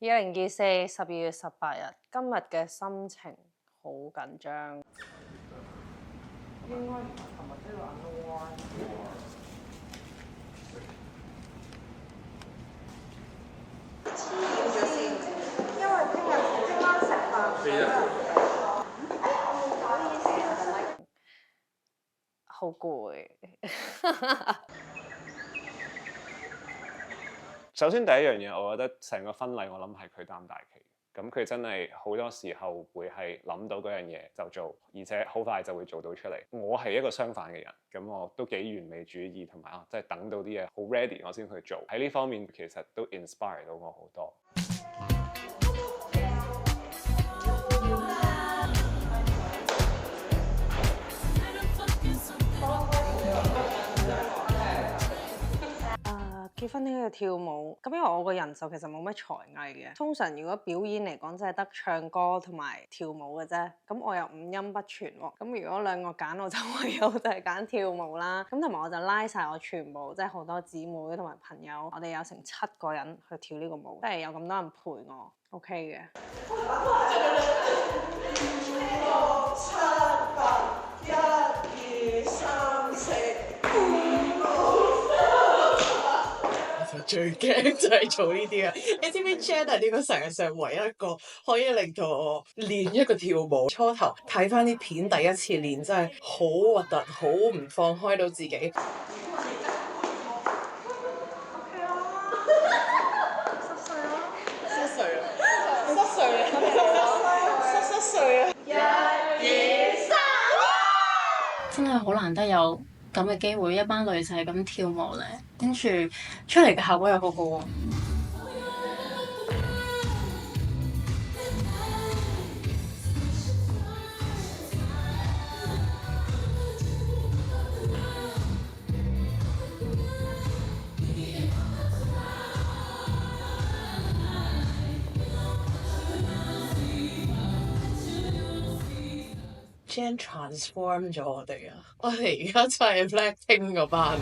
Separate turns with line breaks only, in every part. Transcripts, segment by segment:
2024 12月18日，今日嘅心情好緊張。應該唔係琴日都要 unwind。黐咗先，因為聽晚食飯。好攰。
首先第一樣嘢，我覺得成個婚禮我諗係佢擔大旗，咁佢真係好多時候會係諗到嗰樣嘢就做，而且好快就會做到出嚟。我係一個相反嘅人，咁我都幾完美主義，同埋即係等到啲嘢好 ready 我先去做。喺呢方面其實都 inspire 到我好多。
結婚應該要跳舞，咁因為我個人就其實冇乜才藝嘅，通常如果表演嚟講，真係得唱歌同埋跳舞嘅啫。咁我又五音不全喎，咁如果兩個揀，我就唯有就係揀跳舞啦。咁同埋我就拉晒我全部，即係好多姊妹同埋朋友，我哋有成7個人去跳呢個舞，即係有咁多人陪我 ，OK 嘅。
最驚就係做呢啲啊！你知唔知 Jen 係呢個世界上唯一一個可以令到我練一個跳舞？初頭睇翻啲片，第一次練真係好核突，好唔放開到自己。失碎啊！1、2、3，
真係好難得有咁嘅機會，一班女仔咁跳舞咧，跟住出嚟嘅效果又好好喎。
Jen transform 咗我哋啊！我哋而家就係 Blackpink 嗰班啊！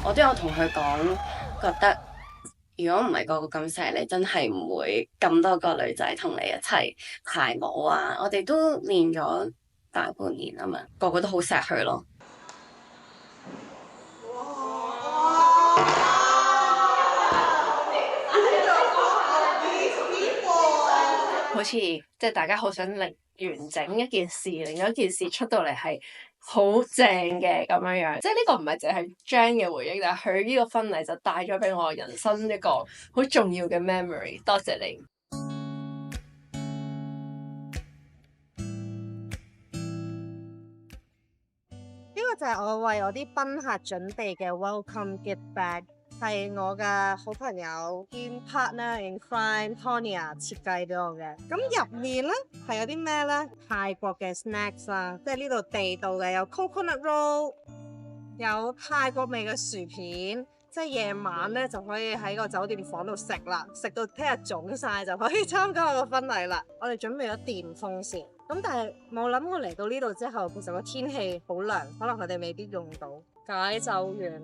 我都有同佢講，覺得如果唔係個個咁錫你，真係唔會咁多個女仔同你一齊排舞啊！我哋都練咗大半年啊嘛，個個都好錫佢咯。好似即係大家好想完整一件事，另一件事出到嚟係好正嘅咁樣樣，即係呢個唔係淨係 Jen 嘅回憶，但係佢呢個婚禮就帶咗俾我人生一個好重要嘅 memory。多謝你。
呢個就係我為我啲賓客準備嘅 welcome gift bag。係我嘅好朋友兼 partner in crime Tonya 設計俾我嘅。咁入面咧係有啲咩咧？泰國嘅 snacks 啦，即係呢度地道嘅，有 coconut roll， 有泰國味嘅薯片，即係夜晚咧就可以喺個酒店房度食啦，食到聽日腫晒就可以參加我個婚禮啦。我哋準備咗電風扇，咁但係冇諗過嚟到呢度之後，其實個天氣好涼，可能佢哋未必用到解咒完。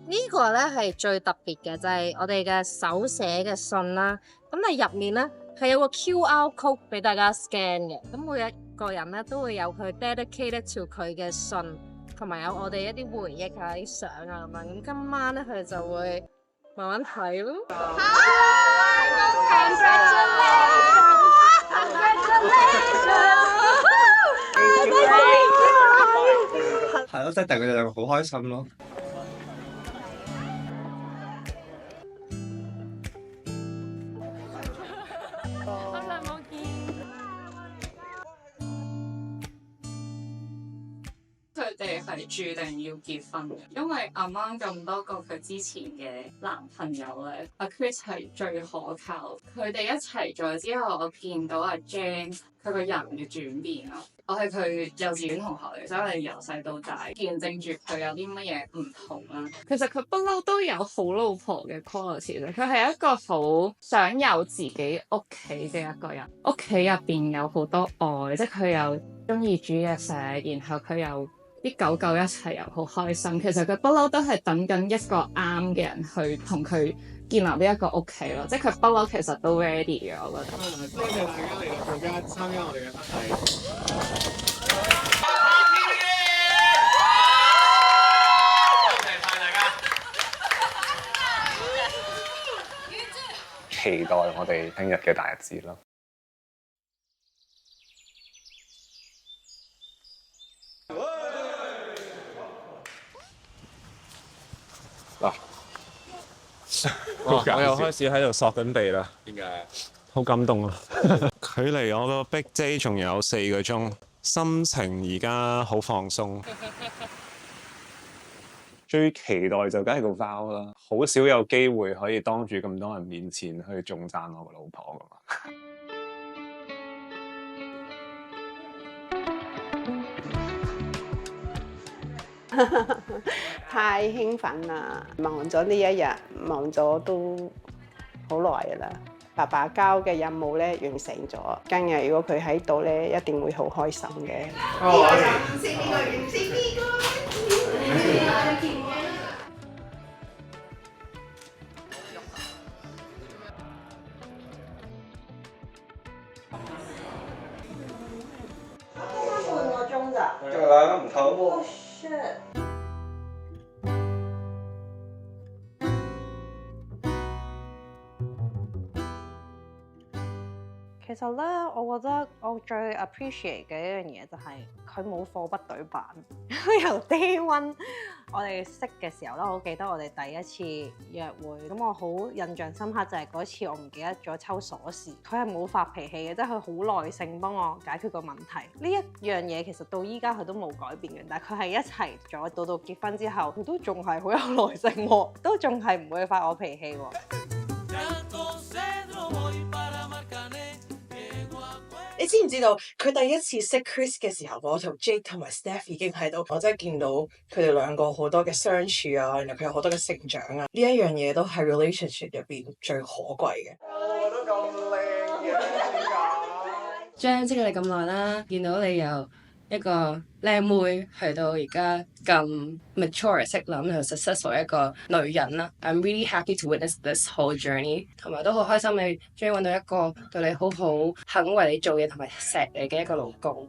呢個咧係最特別嘅，就係我哋嘅手寫嘅信啦。咁但係入面咧係有個 QR code 俾大家 scan 嘅。咁每一個人咧都會有佢 dedicated to 佢嘅信，同埋有我哋一啲回憶啊、啲相啊咁樣。咁今晚咧佢哋就會慢慢睇咯。
係咯，即係突然佢哋就好開心咯。
佢哋係注定要結婚嘅，因為阿媽咁多個佢之前嘅男朋友咧，阿 Chris 係最可靠。佢哋一齊咗之後，我見到阿 Jen 佢個人嘅轉變咯。我係佢幼稚園同學嚟，所以我哋由細到大見證住佢有啲乜嘢唔同啦。其實佢不嬲都有好老婆嘅 quality 嘅，佢係一個好想有自己屋企嘅一個人。屋企入邊有好多愛，即係佢又中意煮嘢食，然後佢又啲狗狗一齊又好開心。其實佢不嬲都係等緊一個啱嘅人去同佢建立呢一個屋企咯，即係佢不嬲其實都 ready 嘅，我覺得。
多謝大家嚟到大家參加我哋嘅婚禮。
期待我哋聽日嘅大日子咯。嗱，我又開始喺度索緊地啦。
點解？
好感動啊！距離我個 Big Day 仲有4個鐘，心情而家好放鬆。最期待就梗係個 vow 啦，好少有機會可以當住咁多人面前去頌讚我個老婆㗎嘛。
太興奮啦！忙咗呢一日，忙咗都好耐㗎啦。爸爸交嘅任務咧完成咗，今日如果佢喺度咧，一定會好開心嘅。
半個鐘咋？
仲有2個唔透。
Oh shit！
其實咧，我覺得我最 appreciate 嘅一樣嘢就係佢冇貨不對版。由 day one 我哋識嘅時候咧，我記得我哋第一次約會，咁我好印象深刻就係嗰次我唔記得咗抽鎖匙，佢係冇發脾氣嘅，即係佢好耐性幫我解決個問題。呢一樣嘢其實到依家佢都冇改變嘅，但係佢係一齊咗到結婚之後，佢都仲係好有耐性喎，都仲係唔會發我脾氣喎。
你知唔知道佢第一次識 Chris 嘅時候，我同 Jake 同埋 Steph 已經喺度，我真係見到佢哋兩個好多嘅相處啊，然後佢有好多嘅成長啊，呢一樣嘢都係 relationship 入邊最可貴嘅。
都咁靚嘅，Jan
識咗你咁耐啦，見到你由一個靚妹去到而家咁 mature 識諗又 successful 一個女人啦。I'm really happy to witness this whole journey， 同埋都好開心你終於揾到一個對你好好、肯為你做嘢同埋錫你嘅一個老公。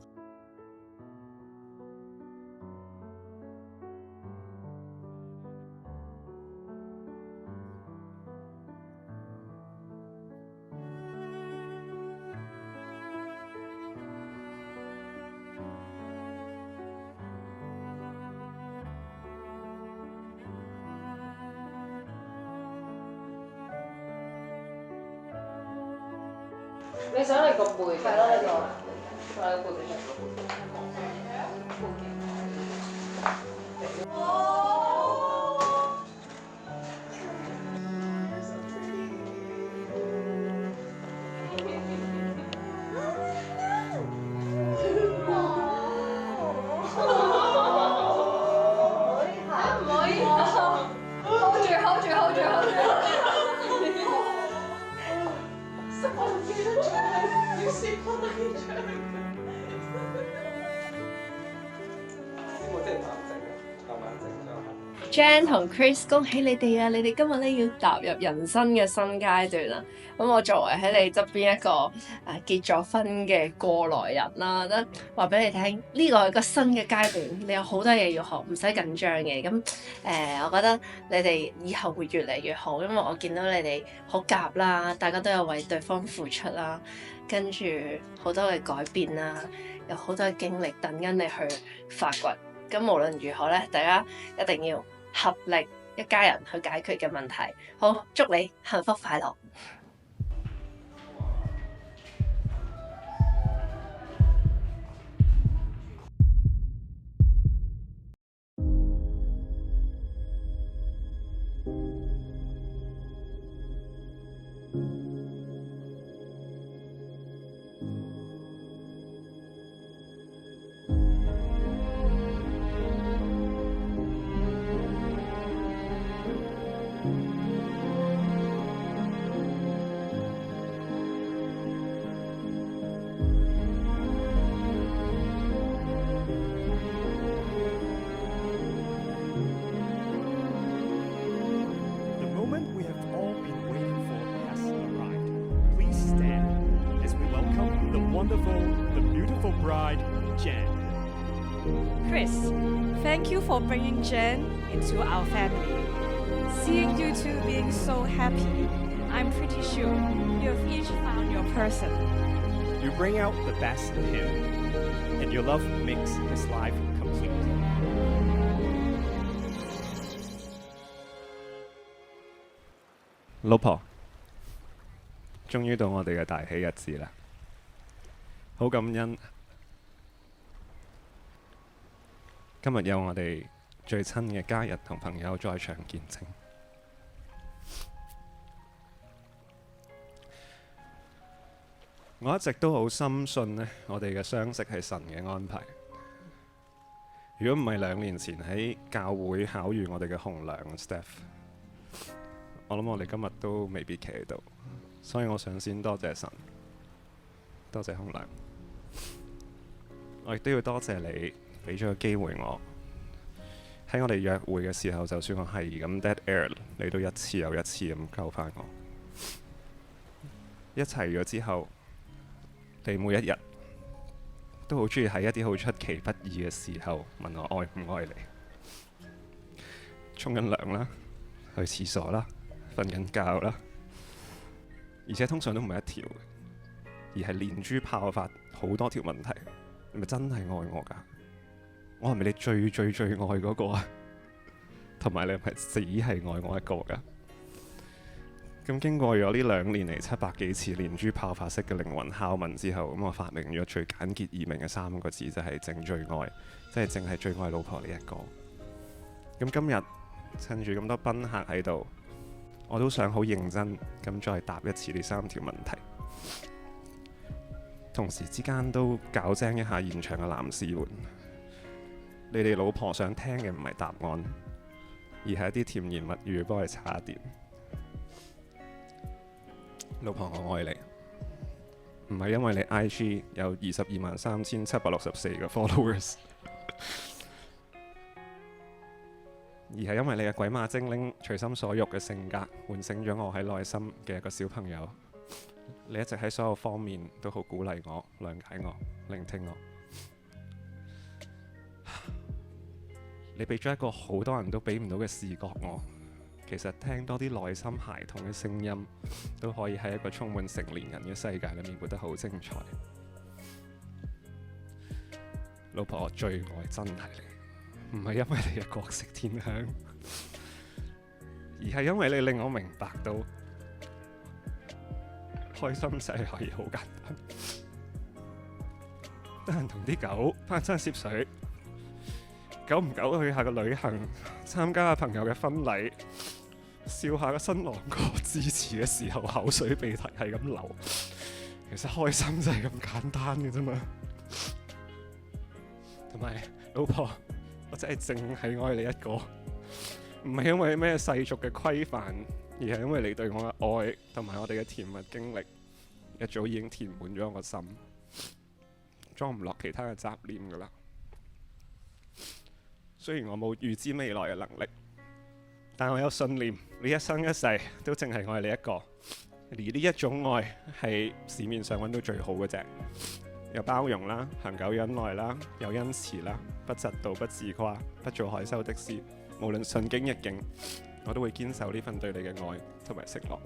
你想你個背係咯，你個背
Jan 同 Chris， 恭喜你哋啊！你哋今日咧要踏入人生嘅新階段啦。咁我作為喺你側邊一個結咗婚嘅過來人啦，得話俾你聽，呢個係個新嘅階段，你有好多嘢要學，唔使緊張嘅。咁我覺得你哋以後會越嚟越好，因為我見到你哋好夾啦，大家都有為對方付出啦，跟住好多嘅改變啦，有好多嘅經歷等緊你去發掘。咁無論如何咧，大家一定要合力一家人去解決嘅問題。好，祝你幸福快樂。
wonderful, the beautiful bride, Jan.
Chris, thank you for bringing Jen into our family. Seeing you two being so happy, I'm pretty sure you have each found your person.
You bring out the best in him, and your love makes his life complete.
老婆，終於到我哋嘅大喜日子啦！好感恩，今日有我哋最親嘅家人同朋友在場見證。我一直都好深信呢，我哋嘅相識係神嘅安排。如果唔係2年前喺教會巧遇我哋嘅紅娘 Steph， 我諗我哋今日都未必企喺度。所以我想先多謝神，多謝紅娘。我亦都要多謝你俾咗個機會我，喺我哋約會嘅時候，就算我係咁 dead air， 你都一次又一次咁救翻我。一齊咗之後，你每一日都好中意喺一啲好出其不意嘅時候問我愛唔愛你。沖緊涼啦，去廁所啦，瞓緊覺啦，而且通常都唔係一條，而係連珠炮發好多條問題。你咪真係愛我㗎？我係咪你最愛嗰個啊？同埋你係咪只係愛我一個㗎？咁經過咗呢2年嚟700幾次連珠炮發式嘅靈魂拷問之後，咁我發明咗最簡潔易明嘅3個字，就係淨最愛，即係淨係最愛老婆呢一個。咁今日趁住咁多賓客喺度，我都想好認真咁再答一次呢3條問題，同時之間都搞精一下現場嘅男士們。你哋老婆想聽嘅唔係答案，而係一啲甜言蜜語幫佢叉電。老婆，我愛你，唔係因為你 IG 有223764個 followers， 而係因為你嘅鬼馬精靈、隨心所欲嘅性格，喚醒咗我喺內心嘅一個小朋友。你一直喺所有方面都好鼓勵我、諒解我、聆聽我。你俾咗一個好多人都俾唔到嘅視覺我。其實聽多啲內心孩童嘅聲音，都可以喺一個充滿成年人嘅世界裏面活得好精彩。老婆，我最愛真係你，唔係因為你嘅國色天香，而係因為你令我明白到開心就係可以好簡單。得閒同啲狗攀山涉水，久唔久去下個旅行，參加下朋友嘅婚禮，笑下個新郎哥致辭嘅時候口水鼻涕係咁流，其實開心就係咁簡單嘅啫嘛。同埋老婆，我真係淨係愛你一個，唔係因為咩世俗嘅規範，而係因為你對我嘅愛同埋我哋嘅甜蜜經歷，一早已經填滿咗我個心，裝唔落其他嘅雜念㗎啦。雖然我冇預知未來嘅能力，但我有信念，你一生一世都淨係愛你一個。而呢一種愛係市面上揾到最好嘅啫，有包容啦，恆久忍耐啦，有恩慈啦，不嫉妒，不自誇，不做害羞的事。無論順境逆境，我都會堅守呢份對你嘅愛同埋承諾。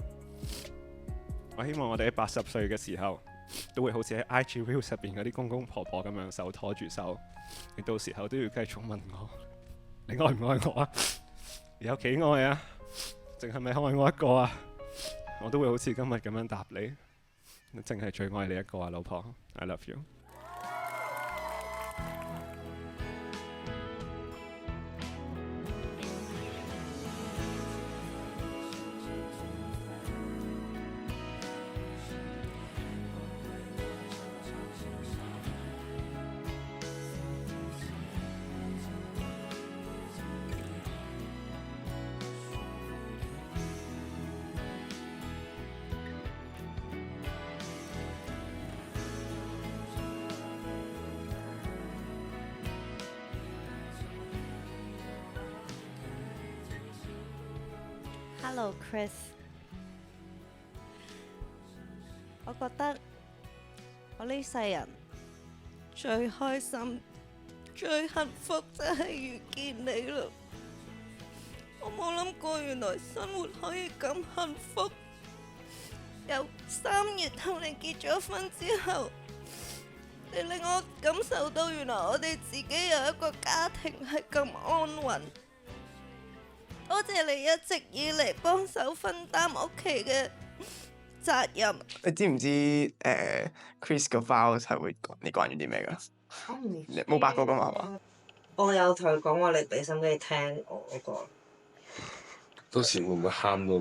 我希望我哋喺80歲嘅時候，都會好似喺 IG Reels 入邊嗰啲公公婆婆咁樣手拖住手。你到時候都要繼續問我，你愛唔愛我啊？你有幾愛啊？淨係咪愛我一個啊？我都會好似今日咁樣答你，淨係最愛你一個啊，老婆。I love you。Hello
Chris，我覺得我呢世人最開心、最幸福真係遇見你啦！我冇諗過原來生活可以咁幸福。由3月同你結咗婚之後，你令我感受到原來我哋自己有一個家庭係咁安穩。多謝你一直以嚟幫手分擔屋企嘅責任。
你知唔知Chris 個 vow 係會講你關於啲咩㗎？你冇八個㗎嘛？係嘛？
我有同佢講話，你俾心機聽我嗰個。
到時會唔會喊到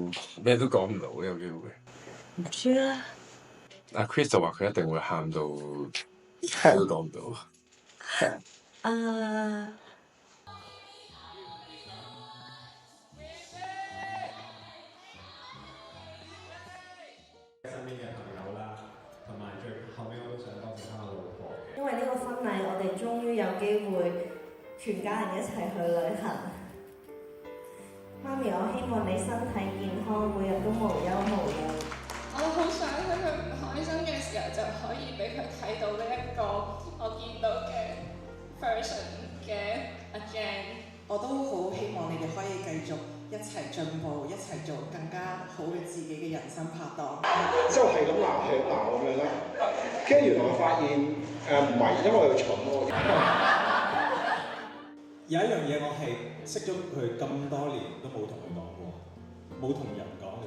咩都講唔到？有機會。
唔知咧。
阿 Chris 就話佢一定會喊到咩都講唔到。
因為呢個婚禮，我哋終於有機會全家人一齊去旅行。媽咪，我希望你身體健康，每日都無憂無慮。
我好想喺佢唔開心嘅時候，就可以俾佢睇到呢一個我見到嘅 version 嘅阿 Jan。
我都好希望你哋可以繼續一齊進步，一齊做更加好嘅自己嘅人生拍檔。
之後係咁鬧咁樣啦，跟住原來我發現唔係，因為我蠢咯。
有一樣嘢我係識咗佢咁多年都冇同佢講過，冇同人講過，